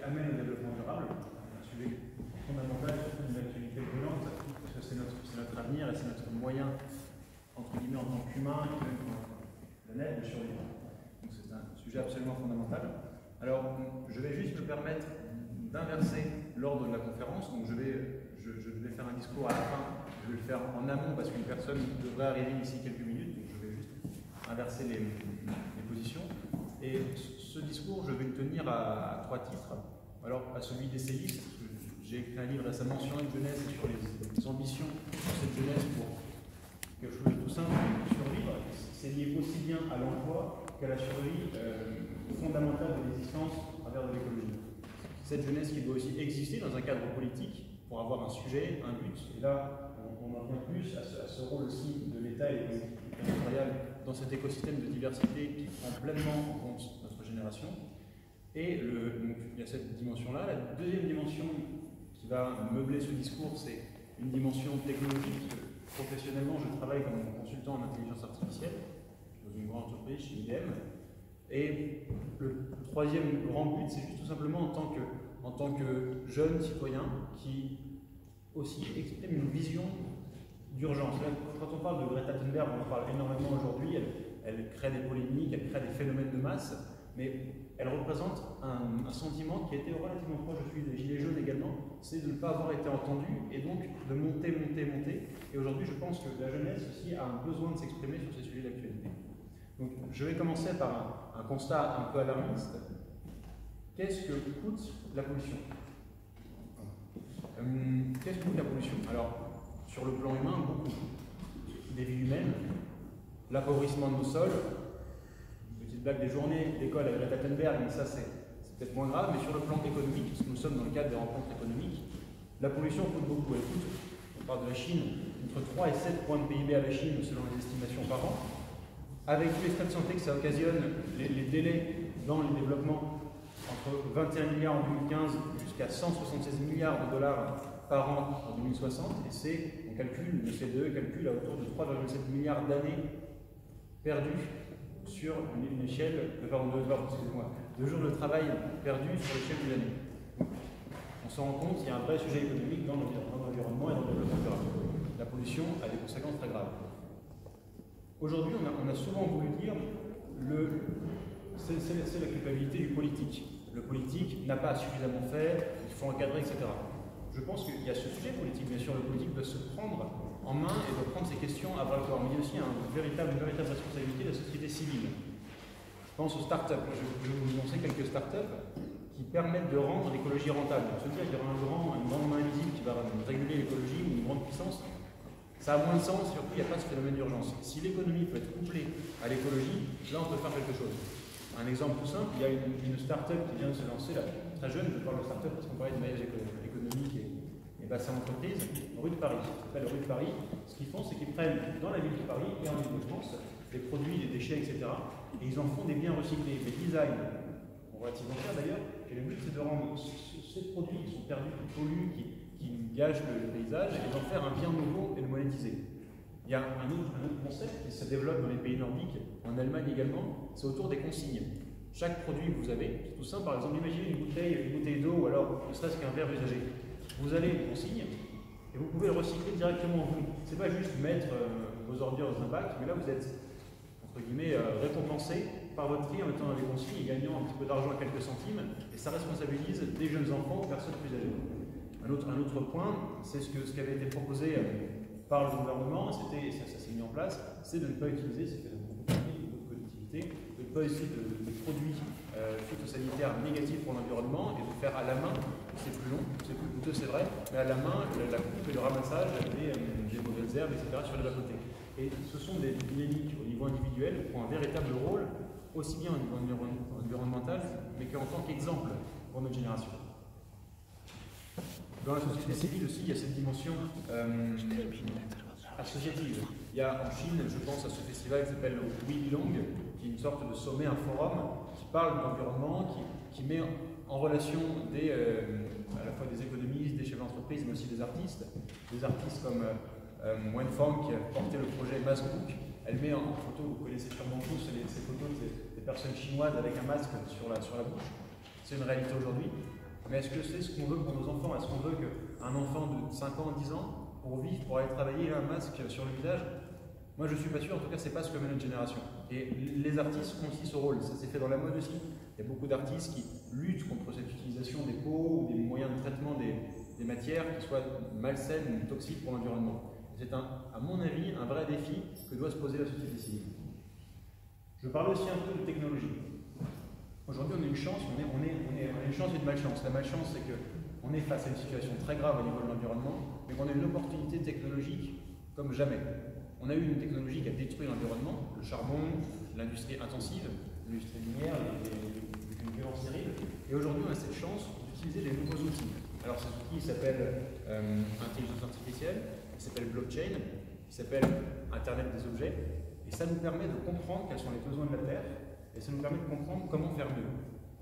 amène au développement durable, un sujet fondamental, surtout d'une actualité brûlante, parce que c'est notre avenir et c'est notre moyen, entre guillemets, en tant qu'humain et même pour la planète, de survivre. Donc c'est un sujet absolument fondamental. Alors, je vais juste me permettre d'inverser l'ordre de la conférence. Donc je vais faire un discours à la fin, je vais le faire en amont parce qu'une personne devrait arriver d'ici quelques minutes, donc je vais juste inverser les positions. Et ce discours, je vais le tenir à trois titres. Alors, à celui d'essayiste, j'ai écrit un livre récemment sur une jeunesse et sur les ambitions de cette jeunesse pour quelque chose de tout simple, survivre. C'est lié aussi bien à l'emploi qu'à la survie fondamentale de l'existence à travers de l'écologie. Cette jeunesse qui doit aussi exister dans un cadre politique pour avoir un sujet, un but. Et là, on en vient plus à ce rôle aussi de l'État et des politiques territoriales dans cet écosystème de diversité qui prend pleinement en compte notre génération. Et donc, il y a cette dimension-là. La deuxième dimension qui va meubler ce discours, c'est une dimension technologique. Professionnellement, je travaille comme consultant en intelligence artificielle dans une grande entreprise chez IBM. Et le troisième grand but, c'est juste tout simplement en tant que jeune citoyen qui aussi exprime une vision d'urgence. Quand on parle de Greta Thunberg, on en parle énormément aujourd'hui, elle crée des polémiques, elle crée des phénomènes de masse, mais elle représente un sentiment qui a été relativement proche de celui des Gilets jaunes également, c'est de ne pas avoir été entendu et donc de monter. Et aujourd'hui, je pense que la jeunesse aussi a un besoin de s'exprimer sur ces sujets d'actualité. Donc, je vais commencer par un constat un peu alarmiste. Qu'est-ce que coûte la pollution? Qu'est-ce que coûte la pollution? Alors, sur le plan humain, beaucoup. Des vies humaines, l'appauvrissement de nos sols, petite blague des journées d'école avec Greta Thunberg, mais ça c'est peut-être moins grave, mais sur le plan économique, parce que nous sommes dans le cadre des rencontres économiques, la pollution coûte beaucoup. Elle coûte, on parle de la Chine, entre 3 et 7 points de PIB à la Chine selon les estimations par an. Avec tous les frais de santé que ça occasionne, les délais dans le développement, entre 21 milliards en 2015 jusqu'à 176 milliards de dollars par an en 2060, et on calcule, le CDE calcule à autour de 3,7 milliards d'années perdues sur une échelle, de jours de travail perdus sur l'échelle d'une année. On s'en rend compte, il y a un vrai sujet économique dans l'environnement et dans le développement durable. La pollution a des conséquences très graves. Aujourd'hui, on a souvent voulu dire c'est la culpabilité du politique. Le politique n'a pas suffisamment fait, il faut encadrer, etc. Je pense qu'il y a ce sujet politique, bien sûr, le politique doit se prendre en main et doit prendre ces questions à bras le corps. Mais il y a aussi une véritable responsabilité de la société civile. Je pense aux startups. Je vais vous montrer quelques startups qui permettent de rendre l'écologie rentable. On se dit qu'il y aura une grande main invisible qui va réguler l'écologie ou une grande puissance. Ça a moins de sens, surtout il n'y a pas ce phénomène d'urgence. Si l'économie peut être couplée à l'écologie, là on peut faire quelque chose. Un exemple tout simple, il y a une start-up qui vient de se lancer, là, très jeune, je parle de start-up parce qu'on parlait de maillage économique et bassin d'entreprise, rue de Paris. Ça s'appelle rue de Paris. Ce qu'ils font, c'est qu'ils prennent dans la ville de Paris et en Ile-de-France des produits, des déchets, etc. Et ils en font des biens recyclés, des designs, relativement chers d'ailleurs. Et le but, c'est de rendre ces produits qui sont perdus, qui polluent, qui gâchent le paysage, et d'en faire un bien nouveau et de monétiser. Il y a un autre concept qui se développe dans les pays nordiques, en Allemagne également, c'est autour des consignes. Chaque produit que vous avez, c'est tout simple, par exemple, imaginez une bouteille d'eau ou alors ne serait-ce qu'un verre usagé. Vous avez une consigne et vous pouvez le recycler directement vous. C'est pas juste mettre vos ordures dans un bac, mais là vous êtes, entre guillemets, récompensé par votre tri en mettant dans les consignes et gagnant un petit peu d'argent à quelques centimes, et ça responsabilise des jeunes enfants ou personnes plus âgées. Un autre point, c'est ce qui avait été proposé par le gouvernement, ça s'est mis en place, c'est de ne pas utiliser, c'est fait d'autres collectivités, de ne pas utiliser de produits phytosanitaires négatifs pour l'environnement et de faire à la main, c'est plus long, c'est plus coûteux, c'est vrai, mais à la main, la coupe et le ramassage des mauvaises herbes, etc. sur les bas-côtés. Et ce sont des dynamiques au niveau individuel qui ont un véritable rôle, aussi bien au niveau environnemental, mais qu'en tant qu'exemple pour notre génération. Dans la société civile aussi, il y a cette dimension associative. Il y a en Chine, je pense à ce festival qui s'appelle Huilong, qui est une sorte de sommet, un forum, qui parle de l'environnement, qui met en relation à la fois des économistes, des chefs d'entreprise, mais aussi des artistes. Des artistes comme Wen Fang, qui a porté le projet Mask Book. Elle met en photo, vous connaissez sûrement tous ces photos des personnes chinoises avec un masque sur la bouche. C'est une réalité aujourd'hui. mais est-ce que c'est ce qu'on veut pour nos enfants? Est-ce qu'on veut qu'un enfant de 5 ans, 10 ans, pour vivre, pour aller travailler, il a un masque sur le visage? Moi, je ne suis pas sûr, en tout cas, c'est pas ce que veut notre génération. Et les artistes ont aussi ce rôle, ça s'est fait dans la mode aussi. Il y a beaucoup d'artistes qui luttent contre cette utilisation des peaux ou des moyens de traitement des matières qui soient malsaines ou toxiques pour l'environnement. C'est, à mon avis, un vrai défi que doit se poser la société civile. Je parle aussi un peu de technologie. Aujourd'hui, on a une chance, on a une chance et une malchance. La malchance, c'est qu'on est face à une situation très grave au niveau de l'environnement, mais qu'on a une opportunité technologique comme jamais. On a eu une technologie qui a détruit l'environnement, le charbon, l'industrie intensive, l'industrie minière, une violence terrible. Et aujourd'hui, on a cette chance d'utiliser des nouveaux outils. Alors, cet outil s'appelle intelligence artificielle, il s'appelle blockchain, il s'appelle Internet des objets, et ça nous permet de comprendre quels sont les besoins de la Terre, et ça nous permet de comprendre comment faire mieux.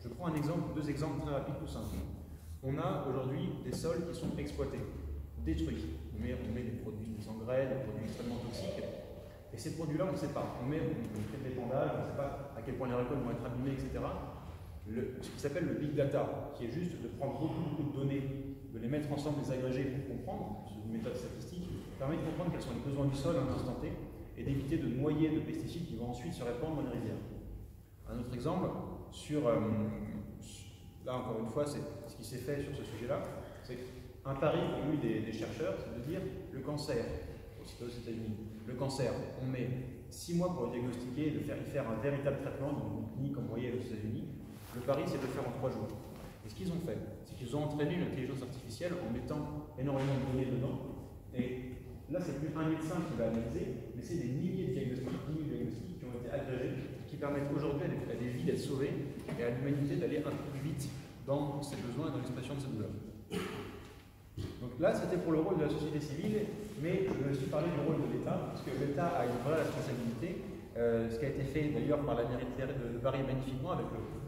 Je prends deux exemples très rapides, tout simples. On a aujourd'hui des sols qui sont exploités, détruits. On met des produits, des engrais, des produits extrêmement toxiques, et ces produits-là, on ne sait pas. On fait de l'épandage, on ne sait pas à quel point les récoltes vont être abîmées, etc. Ce qui s'appelle le big data, qui est juste de prendre beaucoup de données, de les mettre ensemble, les agréger pour comprendre, c'est une méthode statistique, permet de comprendre quels sont les besoins du sol à un instant T, et d'éviter de noyer de pesticides qui vont ensuite se répandre dans les rivières. Un autre exemple, là encore une fois, c'est ce qui s'est fait sur ce sujet-là, c'est un pari qu'ont eu des chercheurs, c'est de dire le cancer, aussitôt aux États-Unis, le cancer, on met 6 mois pour le diagnostiquer et y faire un véritable traitement dans une clinique comme vous voyez aux États-Unis. Le pari, c'est de le faire en 3 jours. Et ce qu'ils ont fait, c'est qu'ils ont entraîné l'intelligence artificielle en mettant énormément de données dedans. Et là, c'est plus un médecin qui va analyser, mais c'est des milliers de diagnostics qui ont été agrégés, qui permettent aujourd'hui à des vies d'être sauvées et à l'humanité d'aller un peu plus vite dans ses besoins et dans l'expression de ses douleurs. Donc là, c'était pour le rôle de la société civile, mais je vais aussi parler du rôle de l'État, parce que l'État a une vraie responsabilité, ce qui a été fait d'ailleurs par la mairie de Paris magnifiquement avec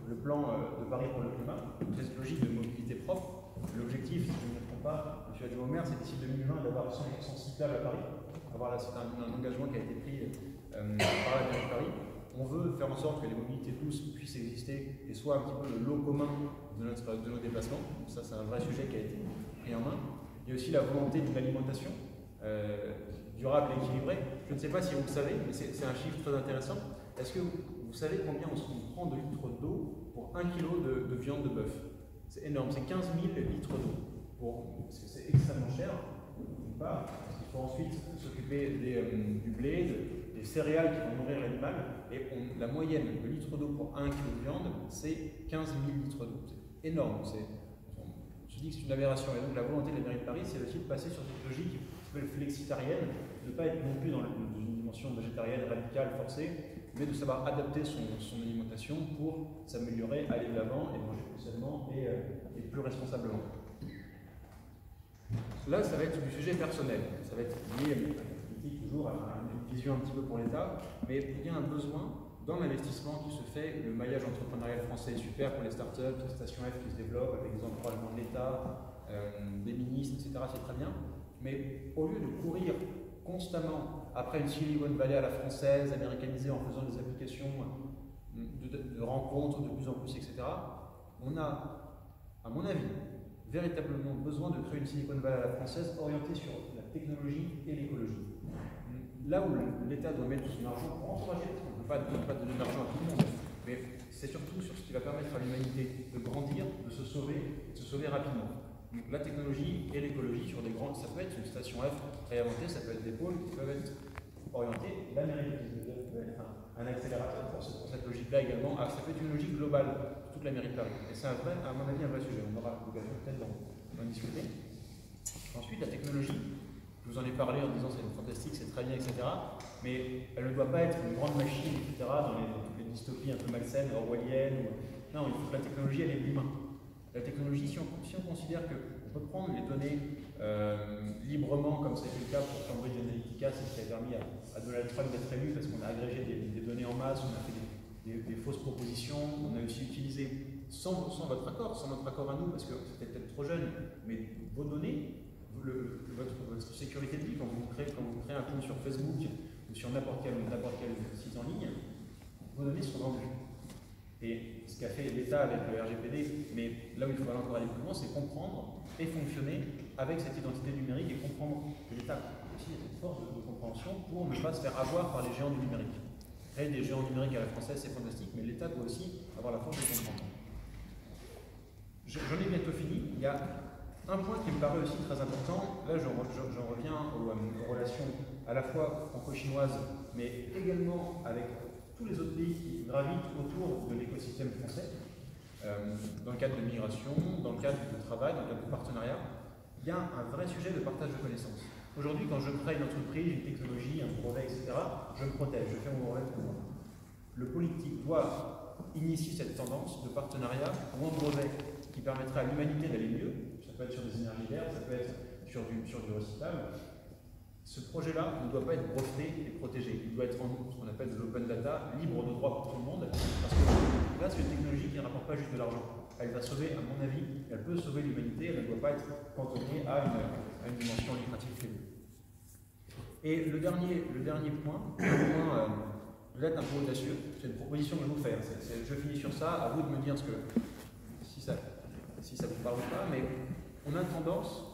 le plan de Paris pour le climat, cette logique de mobilité propre. L'objectif, si je ne me trompe pas, M. Adjoint-au-Maire, c'est d'ici 2020 d'avoir 100% cyclable à Paris. C'est un engagement qui a été pris par la mairie de Paris. On veut faire en sorte que les mobilités douces puissent exister et soient un petit peu le lot commun de nos déplacements. Donc ça, c'est un vrai sujet qui a été pris en main. Il y a aussi la volonté d'une alimentation durable et équilibrée. Je ne sais pas si vous le savez, mais c'est un chiffre très intéressant. Est-ce que vous savez combien on prend de litres d'eau pour 1 kg de viande de bœuf? C'est énorme, c'est 15 000 litres d'eau. C'est extrêmement cher, d'une part, parce qu'il faut ensuite s'occuper du blé, des céréales qui vont nourrir l'animal, et la moyenne de litres d'eau pour 1 kg de viande, c'est 15 000 litres d'eau. C'est énorme. Je dis que c'est une aberration. Et donc la volonté de la mairie de Paris, c'est aussi de passer sur cette logique qui s'appelle flexitarienne, de ne pas être non plus dans une dimension végétarienne radicale, forcée, mais de savoir adapter son alimentation pour s'améliorer, aller de l'avant et manger plus sainement et plus responsablement. Là, ça va être du sujet personnel, ça va être lié à la politique, toujours à une vision un petit peu pour l'État, mais il y a un besoin dans l'investissement qui se fait. Le maillage entrepreneurial français est super pour les startups, la station F qui se développe avec des encouragements de l'État, des ministres, etc. C'est très bien, mais au lieu de courir constamment après une Silicon Valley à la française, américanisée en faisant des applications de rencontres de plus en plus, etc., on a, à mon avis, véritablement besoin de créer une Silicon Valley à la française orientée sur la technologie et l'écologie. Là où l'État doit mettre son argent pour encourager, parce qu'on ne peut pas donner de l'argent à tout le monde, mais c'est surtout sur ce qui va permettre à l'humanité de grandir, de se sauver rapidement. Donc la technologie et l'écologie sur des grands, ça peut être une station F réinventée, ça peut être des pôles qui peuvent être orientés. L'Amérique peut être un accélérateur pour cette logique-là également. Ça peut être une logique globale pour toute la mairie de Paris. Et c'est à mon avis un vrai sujet. On aura l'occasion peut-être d'en discuter. Ensuite, la technologie. Je vous en ai parlé en disant c'est fantastique, c'est très bien, etc. Mais elle ne doit pas être une grande machine, etc. dans toutes les dystopies un peu malsaines, orwelliennes. Non, il faut que la technologie elle ait l'humain. La technologie, si on considère qu'on peut prendre les données librement, comme ça a été le cas pour Cambridge Analytica, c'est ce qui a permis à Donald Trump d'être élu parce qu'on a agrégé des données en masse, on a fait des fausses propositions, on a aussi utilisé sans votre accord, sans notre accord à nous, parce que c'était peut-être trop jeune, mais vos données, votre sécurité de vie, quand vous créez un compte sur Facebook ou sur n'importe quel site en ligne, vos données sont vendues. Et ce qu'a fait l'État avec le RGPD, mais là où il faut encore aller plus loin, c'est comprendre et fonctionner avec cette identité numérique et comprendre que l'État aussi a cette force de compréhension pour ne pas se faire avoir par les géants du numérique. Créer des géants numériques à la française, c'est fantastique, mais l'État doit aussi avoir la force de comprendre. J'en ai bientôt fini. Il y a un point qui me paraît aussi très important. Là, j'en reviens aux relations à la fois franco-chinoises, mais également avec tous les autres pays qui gravitent autour de l'écosystème français, dans le cadre de migration, dans le cadre de travail, dans le cadre de partenariat. Il y a un vrai sujet de partage de connaissances. Aujourd'hui, quand je crée une entreprise, une technologie, un brevet, etc., je me protège, je fais mon brevet pour moi. Le politique doit initier cette tendance de partenariat ou un brevet qui permettra à l'humanité d'aller mieux. Ça peut être sur des énergies vertes, ça peut être sur du recyclable. Ce projet-là ne doit pas être breveté et protégé. Il doit être ce qu'on appelle de l'open data, libre de droit pour tout le monde, parce que là, c'est une technologie qui ne rapporte pas juste de l'argent. Elle va sauver, à mon avis, elle peut sauver l'humanité, elle ne doit pas être cantonnée à une dimension lucrative privée. Et le dernier point, peut-être un peu audacieux, c'est une proposition que je vais vous faire. Je finis sur ça, à vous de me dire si ça vous parle ou pas, mais on a tendance,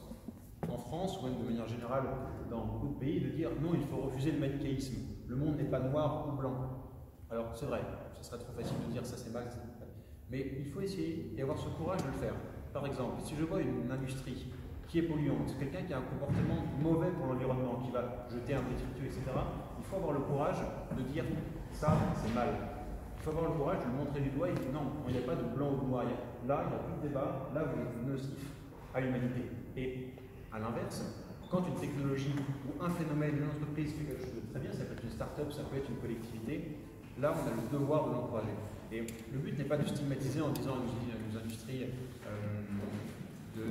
en France, ou même de manière générale dans beaucoup de pays, de dire non, il faut refuser le manichéisme. Le monde n'est pas noir ou blanc. Alors c'est vrai, ce serait trop facile de dire ça c'est mal, mais il faut essayer et avoir ce courage de le faire. Par exemple, si je vois une industrie qui est polluante, quelqu'un qui a un comportement mauvais pour l'environnement, qui va jeter un détritus, etc., il faut avoir le courage de dire ça c'est mal. Il faut avoir le courage de le montrer du doigt et dire non, il n'y a pas de blanc ou de noir. Là, il n'y a plus de débat, là vous êtes nocif à l'humanité. Et à l'inverse, quand une technologie ou un phénomène, une entreprise fait quelque chose de très bien, ça peut être une start-up, ça peut être une collectivité, là on a le devoir de l'encourager. Et le but n'est pas de stigmatiser en disant aux industries de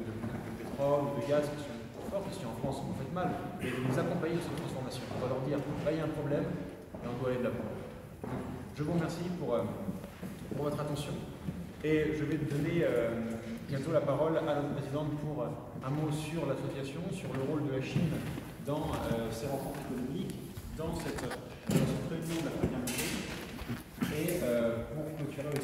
pétrole ou de gaz qui sont fortes ici en France, vous faites mal, mais de les accompagner dans cette transformation. On va leur dire, là il y a un problème et on doit aller de l'avant. Je vous remercie pour votre attention. Et je vais donner bientôt la parole à notre présidente pour un mot sur l'association, sur le rôle de la Chine dans ces rencontres économiques, dans cette réunion de la première journée, et pour clôturer aussi